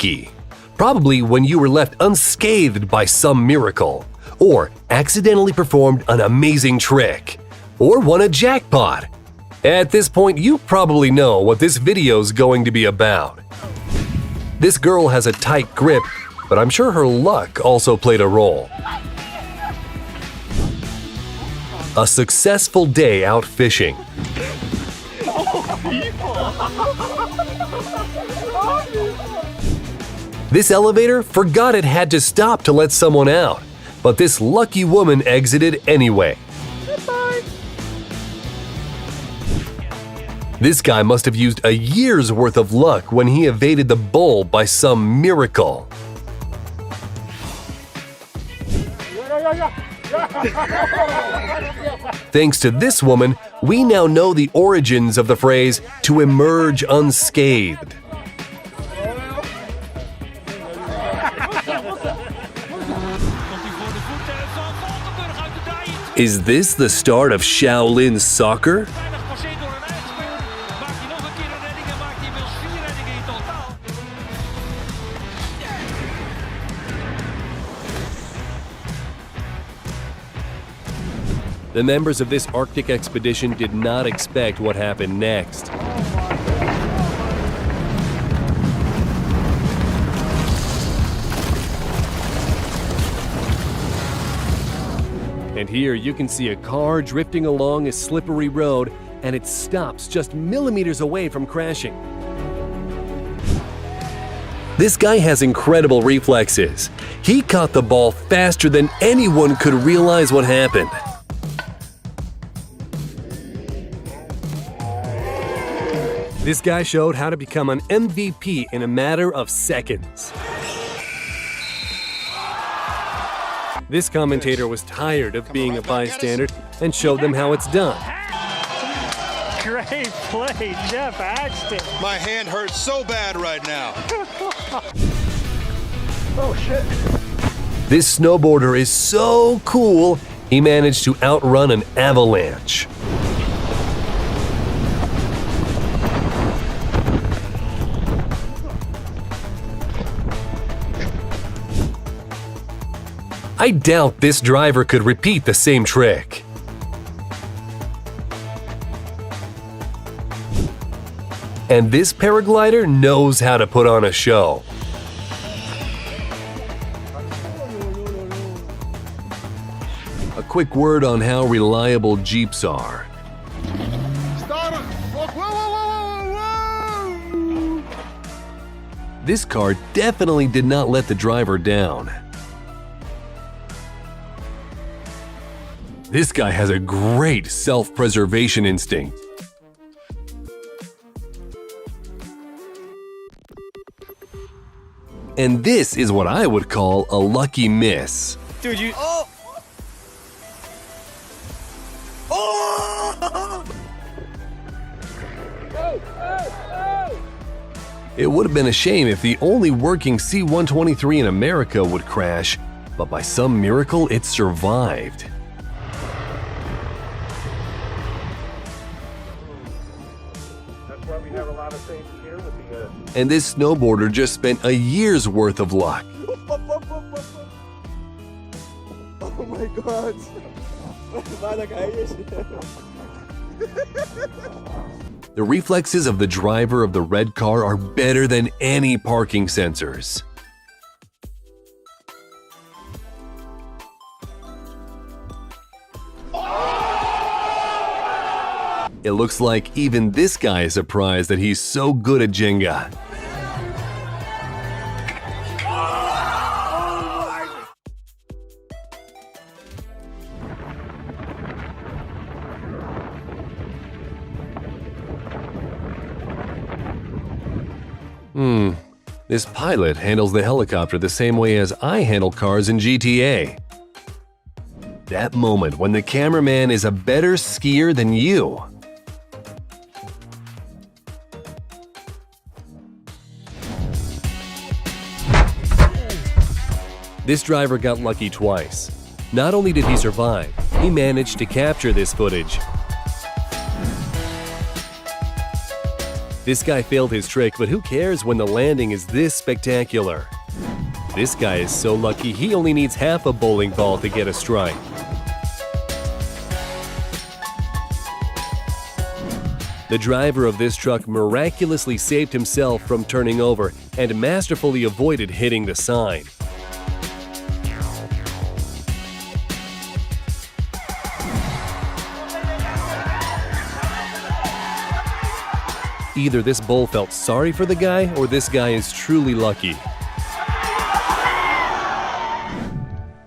lucky. Probably when you were left unscathed by some miracle, or accidentally performed an amazing trick, or won a jackpot. At this point, you probably know what this video's going to be about. This girl has a tight grip, but I'm sure her luck also played a role. A successful day out fishing. This elevator forgot it had to stop to let someone out, but this lucky woman exited anyway. This guy must have used a year's worth of luck when he evaded the bull by some miracle. Thanks to this woman, we now know the origins of the phrase "to emerge unscathed." Is this the start of Shaolin soccer? The members of this Arctic expedition did not expect what happened next. And here you can see a car drifting along a slippery road, and it stops just millimeters away from crashing. This guy has incredible reflexes. He caught the ball faster than anyone could realize what happened. This guy showed how to become an MVP in a matter of seconds. This commentator was tired of being a bystander and showed them how it's done. Great play, Jeff Axton. My hand hurts so bad right now. Oh, shit. This snowboarder is so cool, he managed to outrun an avalanche. I doubt this driver could repeat the same trick. And this paraglider knows how to put on a show. A quick word on how reliable Jeeps are. This car definitely did not let the driver down. This guy has a great self-preservation instinct. And this is what I would call a lucky miss. Dude, you... Oh! It would have been a shame if the only working C-123 in America would crash, but by some miracle it survived. We have a lot of things here with the And this snowboarder just spent a year's worth of luck. Oh my God. The reflexes of the driver of the red car are better than any parking sensors. It looks like even this guy is surprised that he's so good at Jenga. This pilot handles the helicopter the same way as I handle cars in GTA. That moment when the cameraman is a better skier than you. This driver got lucky twice. Not only did he survive, he managed to capture this footage. This guy failed his trick, but who cares when the landing is this spectacular? This guy is so lucky he only needs half a bowling ball to get a strike. The driver of this truck miraculously saved himself from turning over and masterfully avoided hitting the sign. Either this bull felt sorry for the guy or this guy is truly lucky.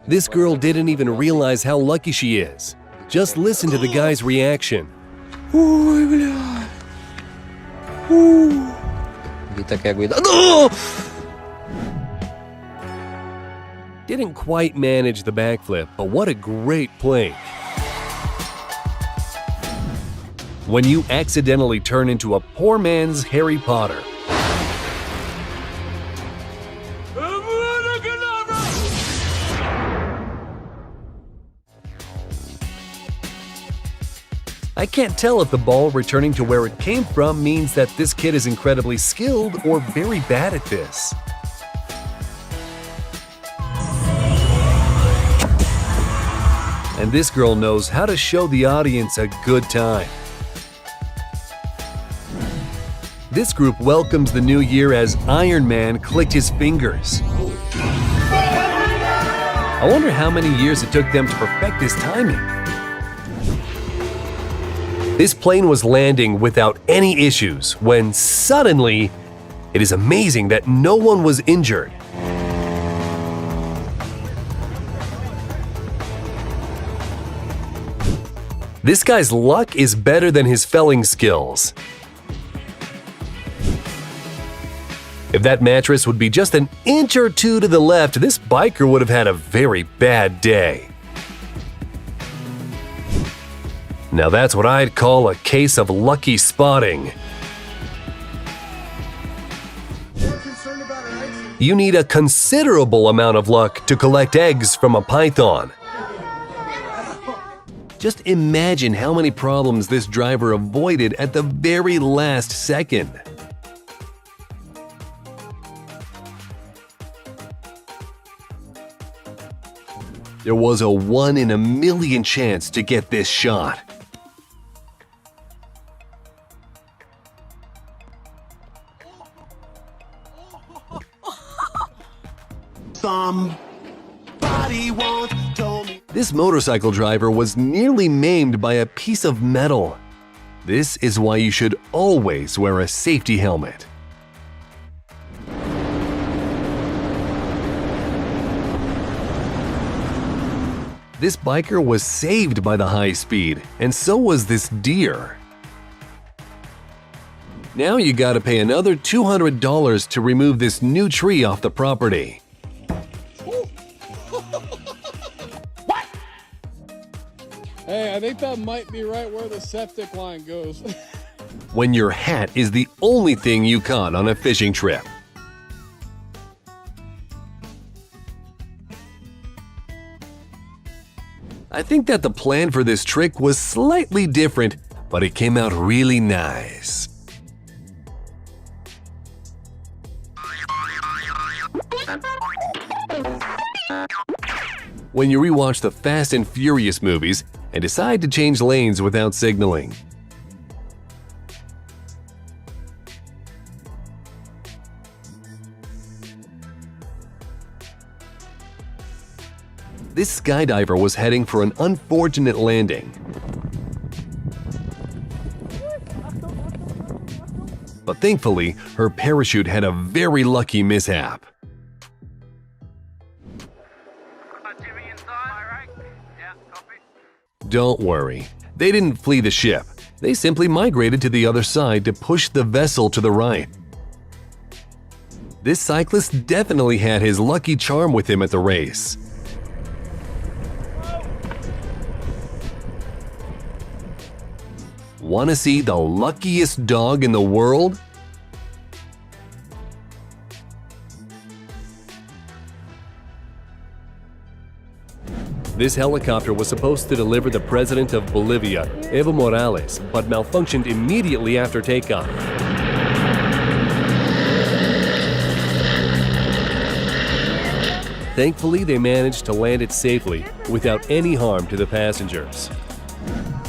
This girl didn't even realize how lucky she is. Just listen to the guy's reaction. Didn't quite manage the backflip, but what a great plank. When you accidentally turn into a poor man's Harry Potter. I can't tell if the ball returning to where it came from means that this kid is incredibly skilled or very bad at this. And this girl knows how to show the audience a good time. This group welcomes the new year as Iron Man clicked his fingers. I wonder how many years it took them to perfect this timing. This plane was landing without any issues when suddenly, it is amazing that no one was injured. This guy's luck is better than his felling skills. If that mattress would be just an inch or two to the left, this biker would have had a very bad day. Now that's what I'd call a case of lucky spotting. You need a considerable amount of luck to collect eggs from a python. Just imagine how many problems this driver avoided at the very last second. There was a 1 in a million chance to get this shot. Somebody once told me. This motorcycle driver was nearly maimed by a piece of metal. This is why you should always wear a safety helmet. This biker was saved by the high speed, and so was this deer. Now you gotta pay another $200 to remove this new tree off the property. Hey, I think that might be right where the septic line goes. When your hat is the only thing you caught on a fishing trip. I think that the plan for this trick was slightly different, but it came out really nice. When you rewatch the Fast and Furious movies and decide to change lanes without signaling. This skydiver was heading for an unfortunate landing. But thankfully, her parachute had a very lucky mishap. Don't worry, they didn't flee the ship. They simply migrated to the other side to push the vessel to the right. This cyclist definitely had his lucky charm with him at the race. Want to see the luckiest dog in the world? This helicopter was supposed to deliver the president of Bolivia, Evo Morales, but malfunctioned immediately after takeoff. Thankfully, they managed to land it safely without any harm to the passengers.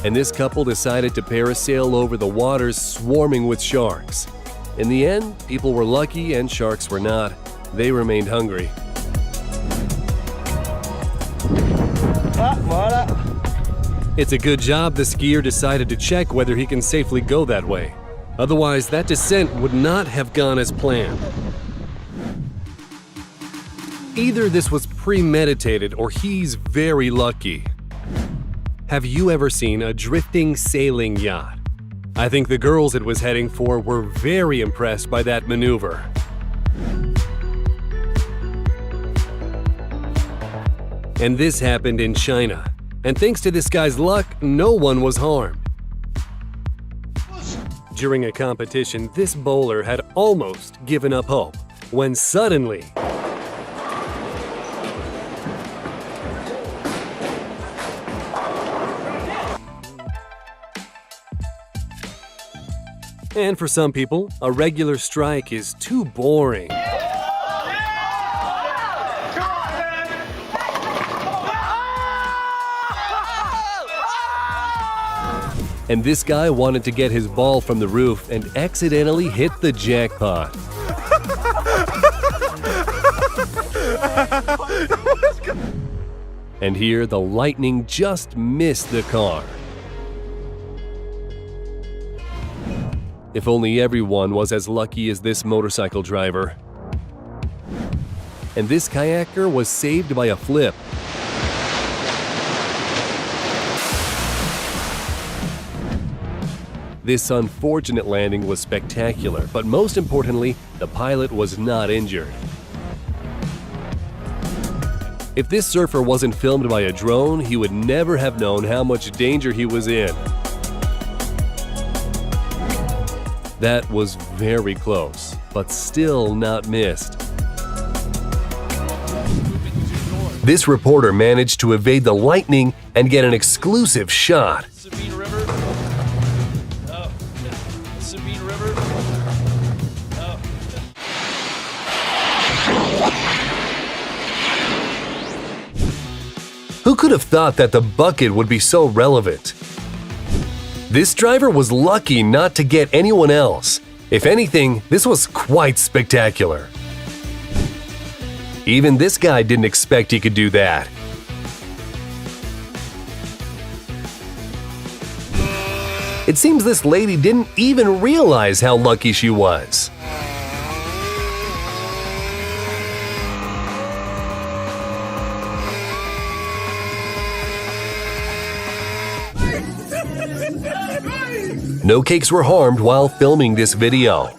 And this couple decided to parasail over the waters swarming with sharks. In the end, people were lucky and sharks were not. They remained hungry. It's a good job the skier decided to check whether he can safely go that way. Otherwise, that descent would not have gone as planned. Either this was premeditated or he's very lucky. Have you ever seen a drifting sailing yacht? I think the girls it was heading for were very impressed by that maneuver. And this happened in China. And thanks to this guy's luck, no one was harmed. During a competition, this bowler had almost given up hope when suddenly and for some people, a regular strike is too boring. And this guy wanted to get his ball from the roof and accidentally hit the jackpot. And here, the lightning just missed the car. If only everyone was as lucky as this motorcycle driver. And this kayaker was saved by a flip. This unfortunate landing was spectacular, but most importantly, the pilot was not injured. If this surfer wasn't filmed by a drone, he would never have known how much danger he was in. That was very close, but still not missed. This reporter managed to evade the lightning and get an exclusive shot. Sabine River. Oh, Sabine River. Oh. Who could have thought that the bucket would be so relevant? This driver was lucky not to get anyone else. If anything, this was quite spectacular. Even this guy didn't expect he could do that. It seems this lady didn't even realize how lucky she was. No cakes were harmed while filming this video.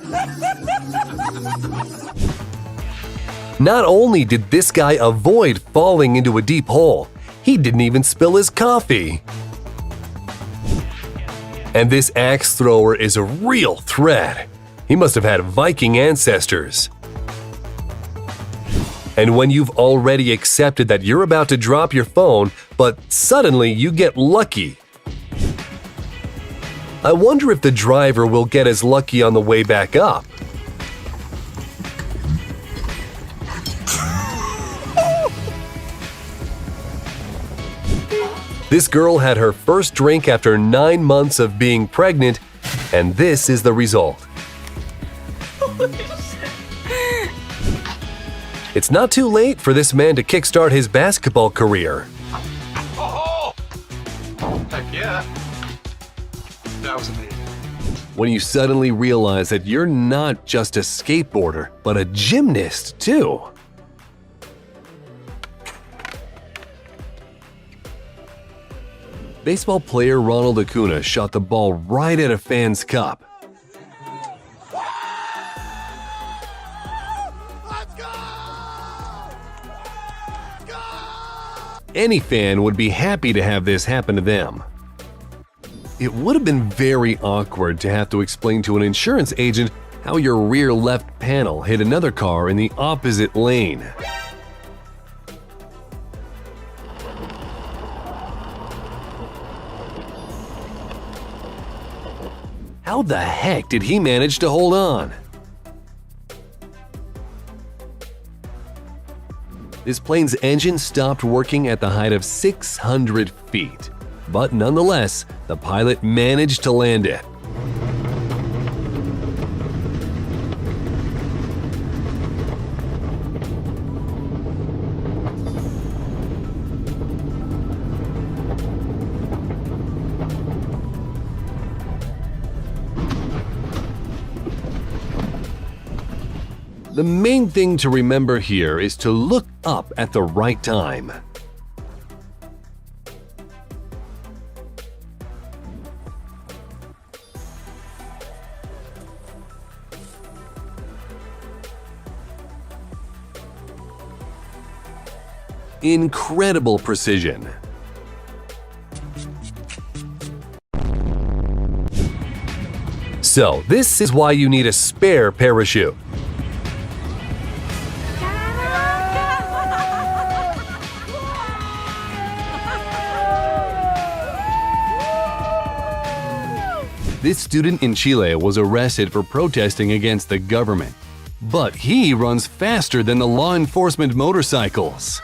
Not only did this guy avoid falling into a deep hole, he didn't even spill his coffee. And this axe thrower is a real threat. He must have had Viking ancestors. And when you've already accepted that you're about to drop your phone, but suddenly you get lucky. I wonder if the driver will get as lucky on the way back up. This girl had her first drink after 9 months of being pregnant, and this is the result. It's not too late for this man to kickstart his basketball career. Heck yeah. That was amazing. When you suddenly realize that you're not just a skateboarder, but a gymnast too. Baseball player Ronald Acuna shot the ball right at a fan's cup. Any fan would be happy to have this happen to them. It would have been very awkward to have to explain to an insurance agent how your rear left panel hit another car in the opposite lane. How the heck did he manage to hold on? This plane's engine stopped working at the height of 600 feet. But nonetheless, the pilot managed to land it. The main thing to remember here is to look up at the right time. Incredible precision. So, this is why you need a spare parachute. This student in Chile was arrested for protesting against the government. But he runs faster than the law enforcement motorcycles.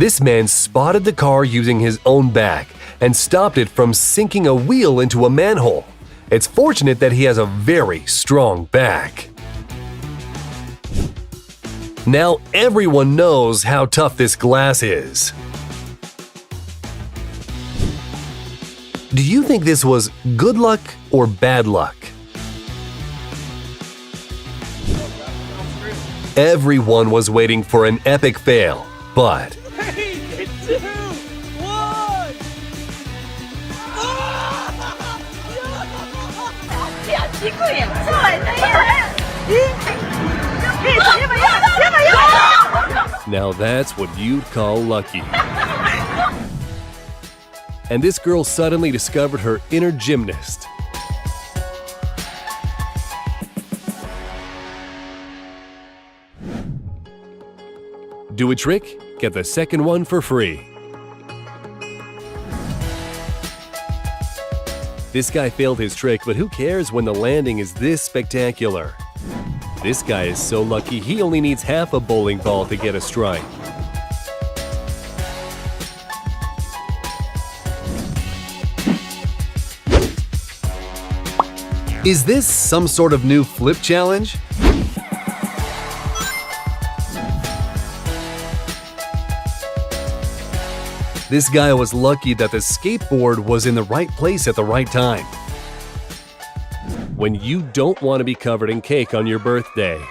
This man spotted the car using his own back and stopped it from sinking a wheel into a manhole. It's fortunate that he has a very strong back. Now everyone knows how tough this glass is. Do you think this was good luck or bad luck? Everyone was waiting for an epic fail, but 3, 2, 1. now that's what you'd call lucky. And this girl suddenly discovered her inner gymnast. Do a trick? Get the second one for free. This guy failed his trick, but who cares when the landing is this spectacular? This guy is so lucky he only needs half a bowling ball to get a strike. Is this some sort of new flip challenge? This guy was lucky that the skateboard was in the right place at the right time. When you don't want to be covered in cake on your birthday.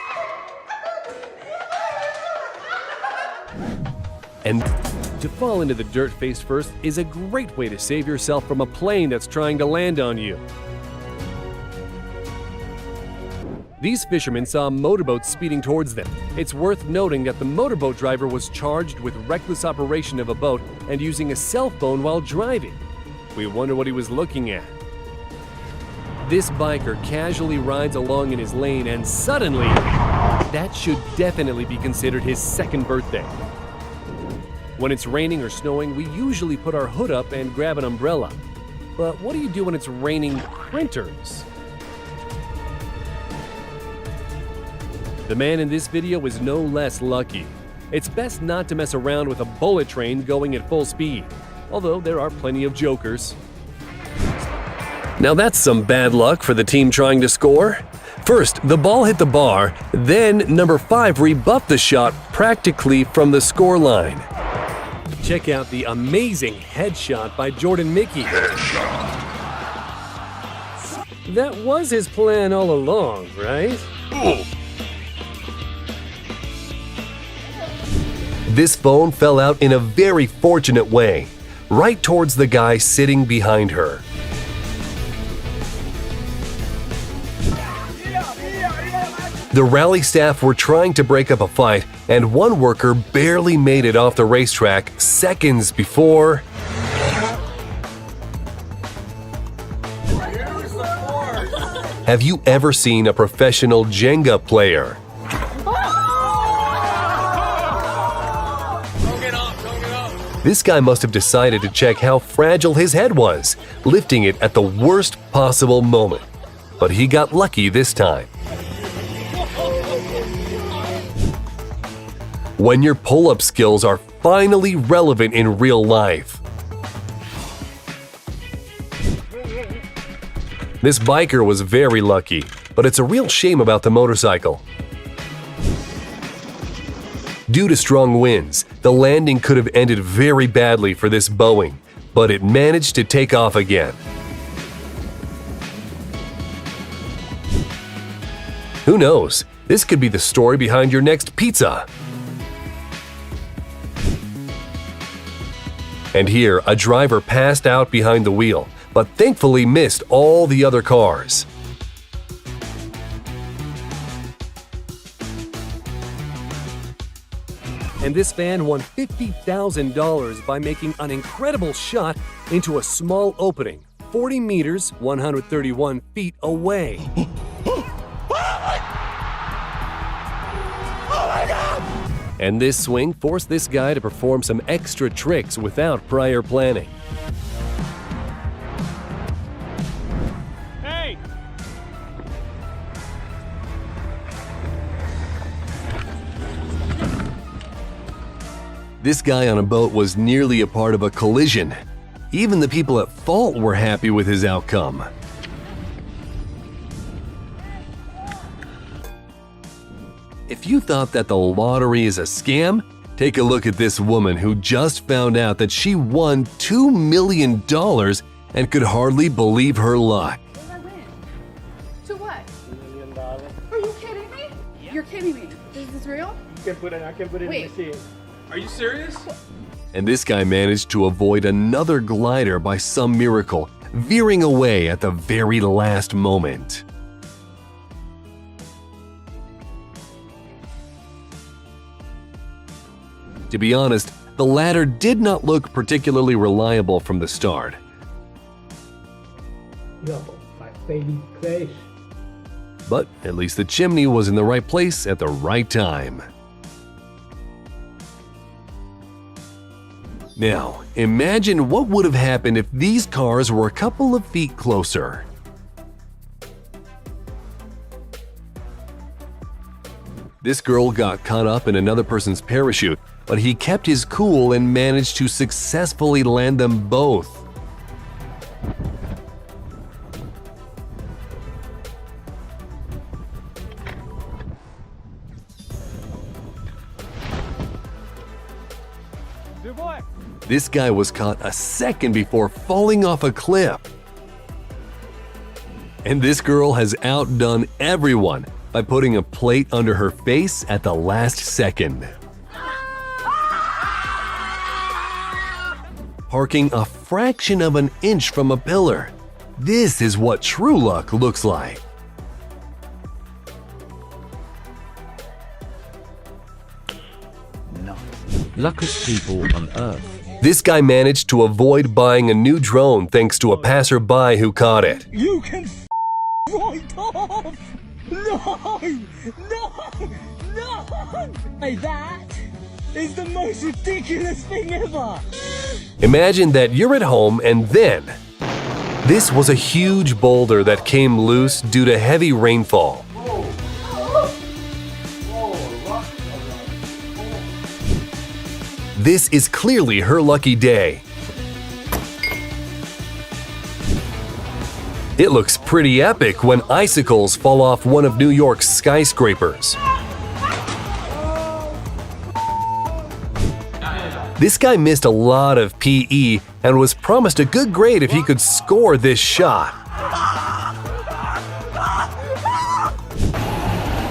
And to fall into the dirt face first is a great way to save yourself from a plane that's trying to land on you. These fishermen saw a motorboat speeding towards them. It's worth noting that the motorboat driver was charged with reckless operation of a boat and using a cell phone while driving. We wonder what he was looking at. This biker casually rides along in his lane and suddenly, that should definitely be considered his second birthday. When it's raining or snowing, we usually put our hood up and grab an umbrella. But what do you do when it's raining printers? The man in this video is no less lucky. It's best not to mess around with a bullet train going at full speed, although there are plenty of jokers. Now that's some bad luck for the team trying to score. First, the ball hit the bar, then number 5 rebuffed the shot practically from the score line. Check out the amazing headshot by Jordan Mickey. That was his plan all along, right? This phone fell out in a very fortunate way, right towards the guy sitting behind her. The rally staff were trying to break up a fight, and one worker barely made it off the racetrack seconds before Have you ever seen a professional Jenga player? This guy must have decided to check how fragile his head was, lifting it at the worst possible moment. But he got lucky this time. When your pull-up skills are finally relevant in real life. This biker was very lucky, but it's a real shame about the motorcycle. Due to strong winds, the landing could have ended very badly for this Boeing, but it managed to take off again. Who knows? This could be the story behind your next pizza. And here, a driver passed out behind the wheel, but thankfully missed all the other cars. And this fan won $50,000 by making an incredible shot into a small opening, 40 meters, 131 feet away. And this swing forced this guy to perform some extra tricks without prior planning. Hey! This guy on a boat was nearly a part of a collision. Even the people at fault were happy with his outcome. If you thought that the lottery is a scam, take a look at this woman who just found out that she won $2 million and could hardly believe her luck. What did I win? To what? $1 million. Are you kidding me? You're kidding me. Is this real? I can put it in Wait. the machine. Are you serious? And this guy managed to avoid another glider by some miracle, veering away at the very last moment. To be honest, the ladder did not look particularly reliable from the start. Yo, my baby place. But at least the chimney was in the right place at the right time. Now, imagine what would have happened if these cars were a couple of feet closer. This girl got caught up in another person's parachute, but he kept his cool and managed to successfully land them both. Good boy. This guy was caught a second before falling off a cliff. And this girl has outdone everyone by putting a plate under her face at the last second. Parking a fraction of an inch from a pillar. This is what true luck looks like. Luckiest people on earth. This guy managed to avoid buying a new drone thanks to a passerby who caught it. You can right off! No! No! No! Hey, that is the most ridiculous thing ever! Imagine that you're at home and then this was a huge boulder that came loose due to heavy rainfall. This is clearly her lucky day. It looks pretty epic when icicles fall off one of New York's skyscrapers. This guy missed a lot of PE and was promised a good grade if he could score this shot.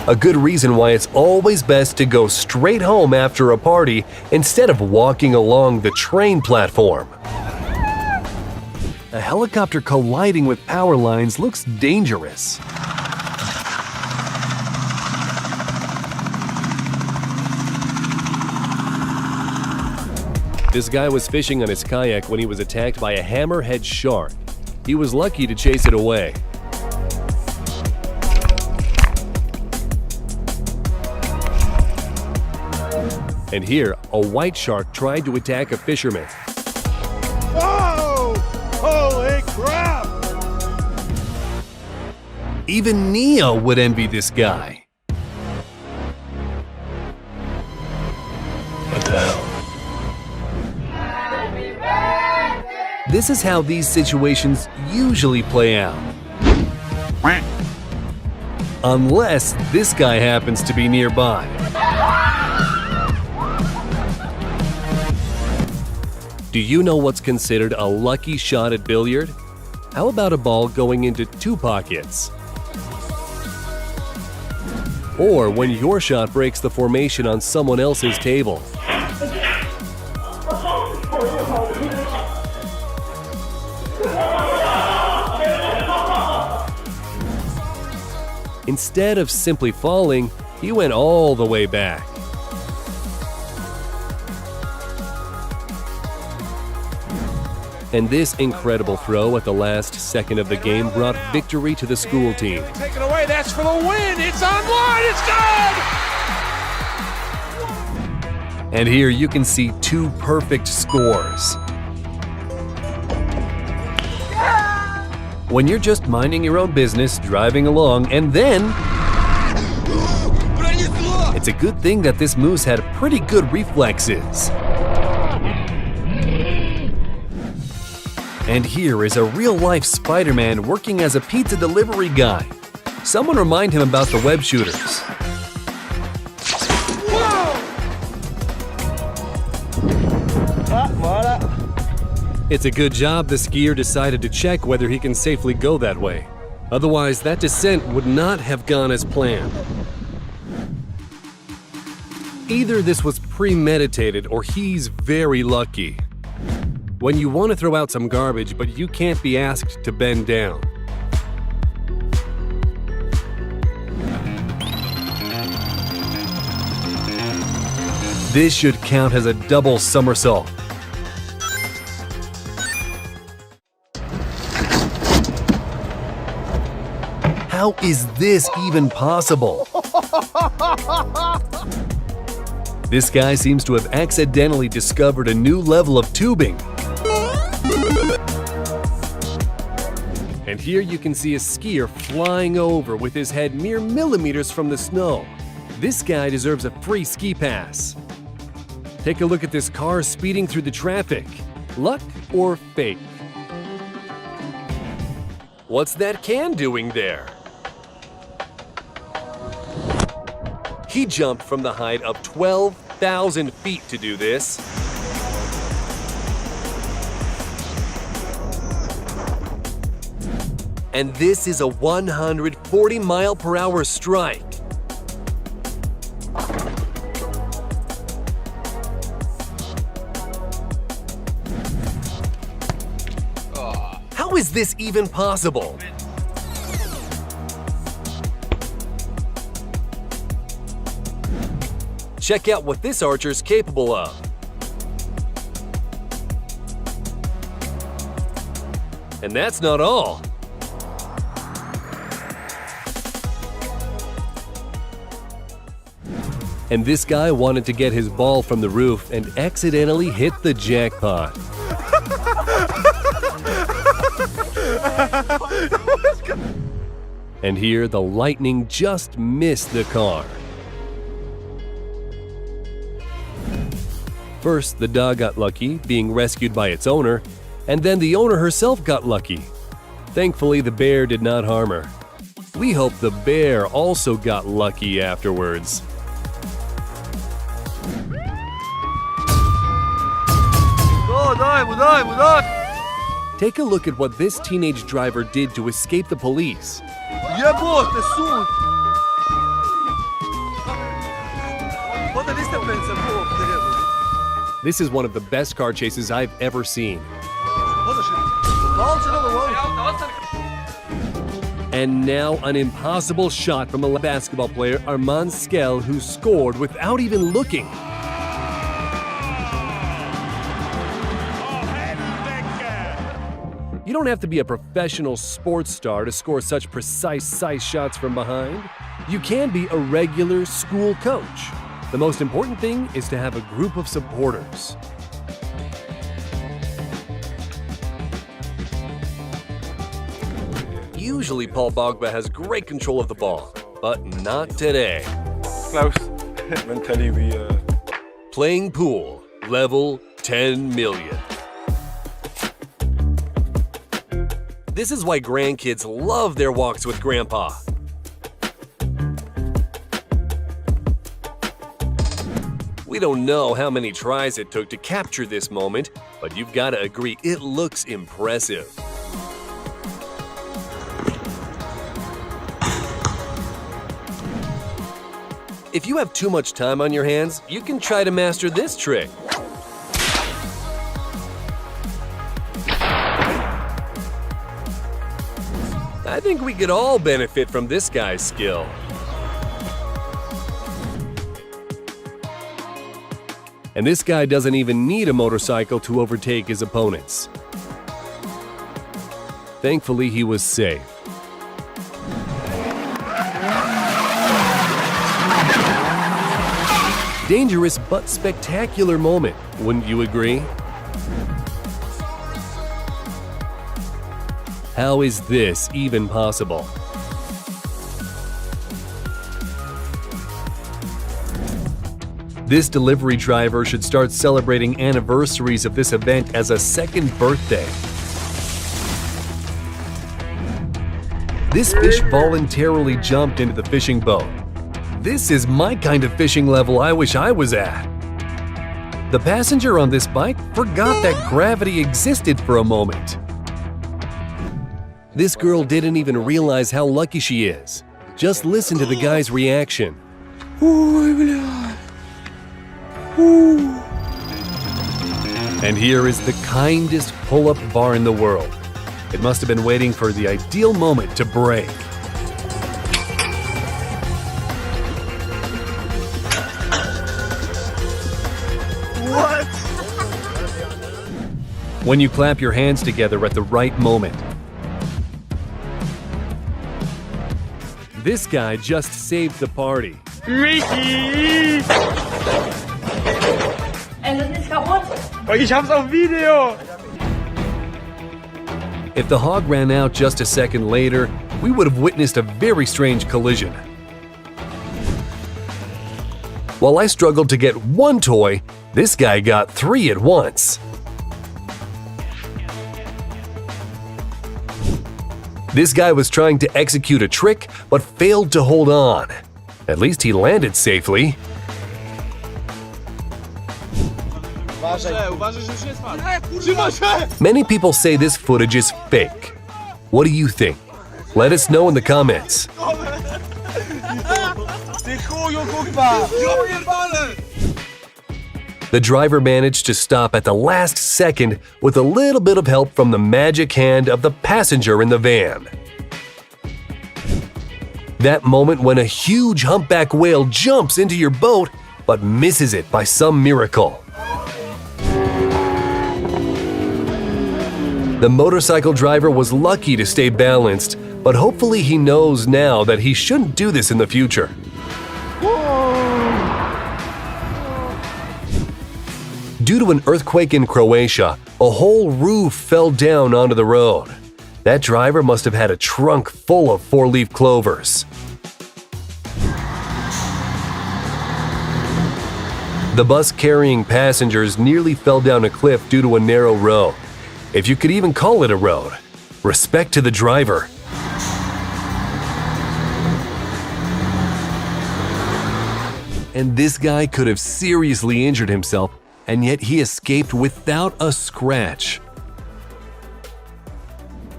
A good reason why it's always best to go straight home after a party instead of walking along the train platform. A helicopter colliding with power lines looks dangerous. This guy was fishing on his kayak when he was attacked by a hammerhead shark. He was lucky to chase it away. And here, a white shark tried to attack a fisherman. Oh! Holy crap! Even Neo would envy this guy. What the hell? This is how these situations usually play out. Unless this guy happens to be nearby. Do you know what's considered a lucky shot at billiard? How about a ball going into 2 pockets? Or when your shot breaks the formation on someone else's table. Instead of simply falling, he went all the way back. And this incredible throw at the last second of the game brought victory to the school team. Take it away, that's for the win! It's online, it's good! And here you can see 2 perfect scores. When you're just minding your own business, driving along, and then... It's a good thing that this moose had pretty good reflexes. And here is a real-life Spider-Man working as a pizza delivery guy. Someone remind him about the web shooters. It's a good job the skier decided to check whether he can safely go that way. Otherwise, that descent would not have gone as planned. Either this was premeditated or he's very lucky. When you want to throw out some garbage, but you can't be asked to bend down. This should count as a double somersault. How is this even possible? This guy seems to have accidentally discovered a new level of tubing. And here you can see a skier flying over with his head mere millimeters from the snow. This guy deserves a free ski pass. Take a look at this car speeding through the traffic. Luck or fate? What's that can doing there? He jumped from the height of 12,000 feet to do this. And this is a 140-mile-per-hour strike. How is this even possible? Check out what this archer's capable of. And that's not all. And this guy wanted to get his ball from the roof and accidentally hit the jackpot. And here the lightning just missed the car. First, the dog got lucky, being rescued by its owner, and then the owner herself got lucky. Thankfully, the bear did not harm her. We hope the bear also got lucky afterwards. Take a look at what this teenage driver did to escape the police. This is one of the best car chases I've ever seen. And now an impossible shot from a basketball player, Armand Skell, who scored without even looking. You don't have to be a professional sports star to score such precise shots from behind. You can be a regular school coach. The most important thing is to have a group of supporters. Usually Paul Pogba has great control of the ball, but not today. Klaus, mentally we Playing pool, level 10 million. This is why grandkids love their walks with Grandpa. We don't know how many tries it took to capture this moment, but you've got to agree it looks impressive. If you have too much time on your hands, you can try to master this trick. I think we could all benefit from this guy's skill. And this guy doesn't even need a motorcycle to overtake his opponents. Thankfully, he was safe. Dangerous but spectacular moment, wouldn't you agree? How is this even possible? This delivery driver should start celebrating anniversaries of this event as a second birthday. This fish voluntarily jumped into the fishing boat. This is my kind of fishing level I wish I was at. The passenger on this bike forgot that gravity existed for a moment. This girl didn't even realize how lucky she is. Just listen to the guy's reaction. And here is the kindest pull-up bar in the world. It must have been waiting for the ideal moment to break. What? When you clap your hands together at the right moment. This guy just saved the party. Ich hab's auf Video! If the hog ran out just a second later, we would have witnessed a very strange collision. While I struggled to get one toy, this guy got 3 at once. This guy was trying to execute a trick, but failed to hold on. At least he landed safely. Many people say this footage is fake. What do you think? Let us know in the comments. The driver managed to stop at the last second with a little bit of help from the magic hand of the passenger in the van. That moment when a huge humpback whale jumps into your boat but misses it by some miracle. The motorcycle driver was lucky to stay balanced, but hopefully he knows now that he shouldn't do this in the future. Due to an earthquake in Croatia, a whole roof fell down onto the road. That driver must have had a trunk full of 4-leaf clovers. The bus carrying passengers nearly fell down a cliff due to a narrow road. If you could even call it a road. Respect to the driver. And this guy could have seriously injured himself, and yet he escaped without a scratch.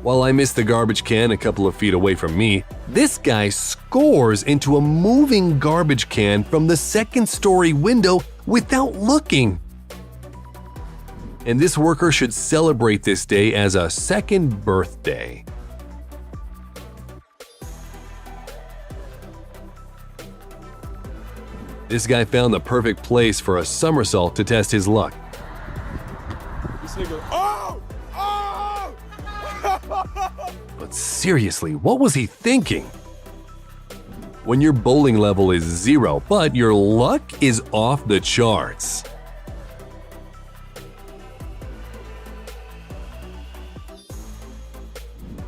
While I missed the garbage can a couple of feet away from me, this guy scores into a moving garbage can from the second-story window without looking. And this worker should celebrate this day as a second birthday. This guy found the perfect place for a somersault to test his luck. This nigga, oh! Oh! But seriously, what was he thinking? when your bowling level is 0, but your luck is off the charts.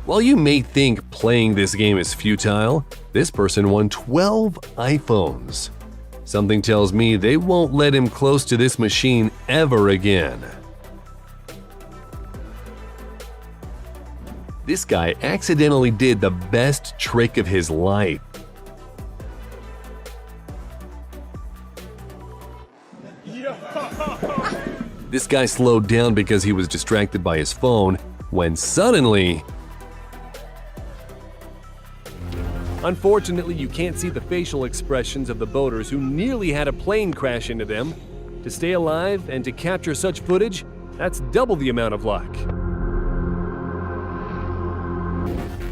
While you may think playing this game is futile, this person won 12 iPhones. Something tells me they won't let him close to this machine ever again. This guy accidentally did the best trick of his life. This guy slowed down because he was distracted by his phone, when suddenly… Unfortunately, you can't see the facial expressions of the boaters who nearly had a plane crash into them. To stay alive and to capture such footage, that's double the amount of luck.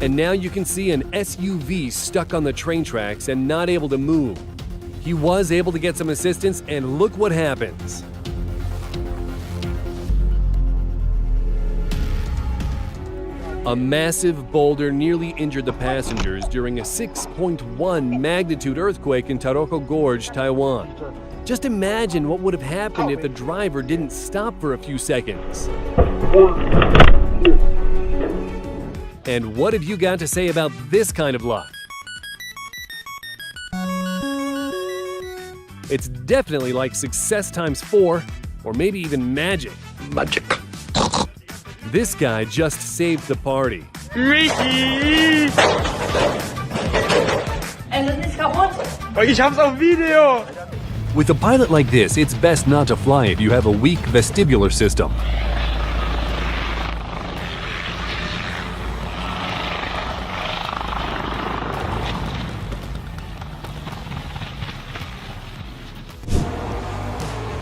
And now you can see an SUV stuck on the train tracks and not able to move. He was able to get some assistance, and look what happens. A massive boulder nearly injured the passengers during a 6.1 magnitude earthquake in Taroko Gorge, Taiwan. Just imagine what would have happened if the driver didn't stop for a few seconds. And what have you got to say about this kind of luck? It's definitely like success times 4, or maybe even magic. Magic. This guy just saved the party. Michi! Es ist kaputt. Ich hab's auf Video! With a pilot like this, it's best not to fly if you have a weak vestibular system.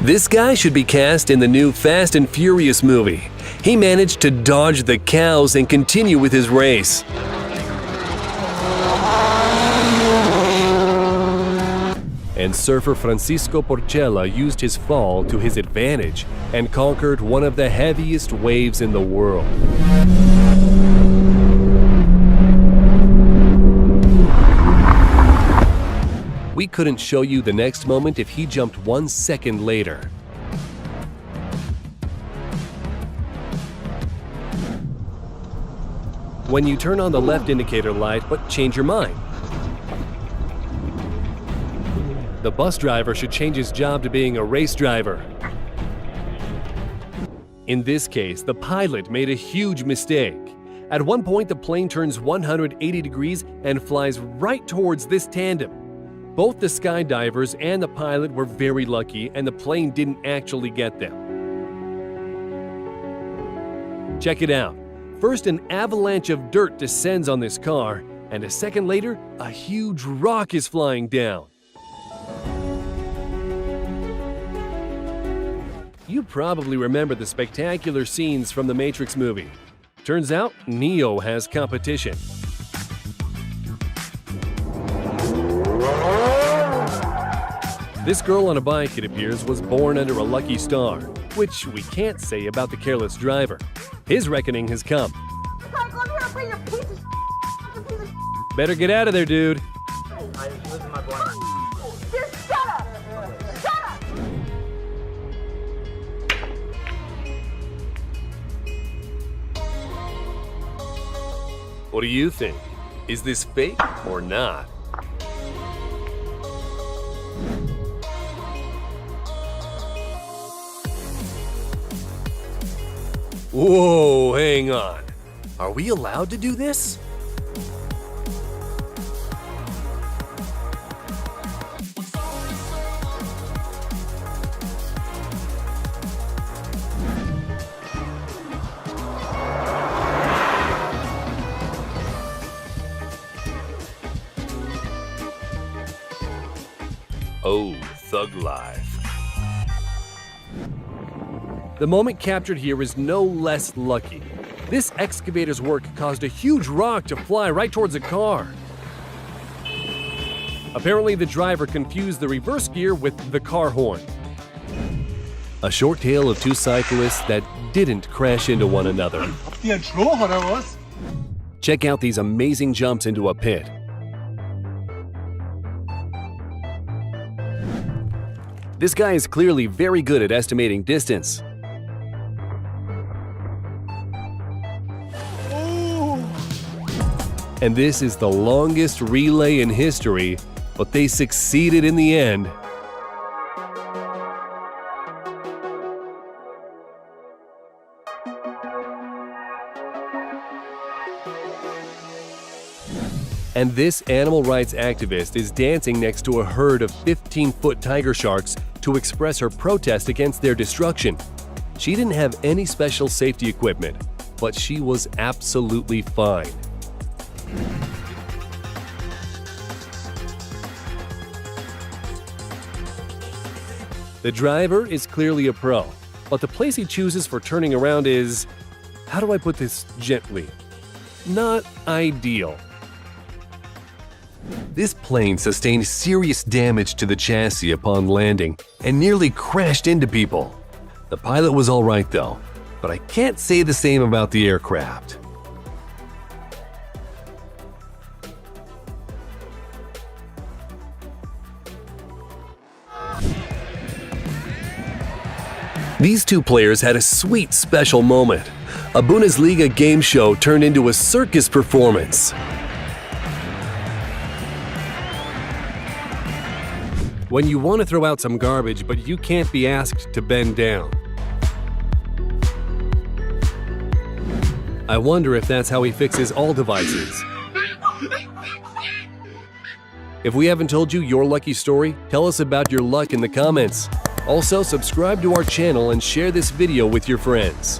This guy should be cast in the new Fast and Furious movie. He managed to dodge the cows and continue with his race. And surfer Francisco Porchela used his fall to his advantage and conquered one of the heaviest waves in the world. We couldn't show you the next moment if he jumped 1 second later. When you turn on the left indicator light but change your mind. The bus driver should change his job to being a race driver. In this case, the pilot made a huge mistake. At one point, the plane turns 180 degrees and flies right towards this tandem. Both the skydivers and the pilot were very lucky, and the plane didn't actually get them. Check it out. First, an avalanche of dirt descends on this car, and a second later, a huge rock is flying down. You probably remember the spectacular scenes from the Matrix movie. Turns out, Neo has competition. This girl on a bike, it appears, was born under a lucky star, which we can't say about the careless driver. His reckoning has come. Better get out of there, dude. What do you think? Is this fake or not? Whoa, hang on. Are we allowed to do this? Oh, thug life. The moment captured here is no less lucky. This excavator's work caused a huge rock to fly right towards a car. Apparently, the driver confused the reverse gear with the car horn. A short tale of two cyclists that didn't crash into one another. Check out these amazing jumps into a pit. This guy is clearly very good at estimating distance. And this is the longest relay in history, but they succeeded in the end. And this animal rights activist is dancing next to a herd of 15-foot tiger sharks to express her protest against their destruction. She didn't have any special safety equipment, but she was absolutely fine. The driver is clearly a pro, but the place he chooses for turning around is, how do I put this gently, not ideal. This plane sustained serious damage to the chassis upon landing and nearly crashed into people. The pilot was all right though, but I can't say the same about the aircraft. These two players had a sweet special moment. A Bundesliga game show turned into a circus performance. When you want to throw out some garbage, but you can't be asked to bend down. I wonder if that's how he fixes all devices. If we haven't told you your lucky story, tell us about your luck in the comments. Also, subscribe to our channel and share this video with your friends.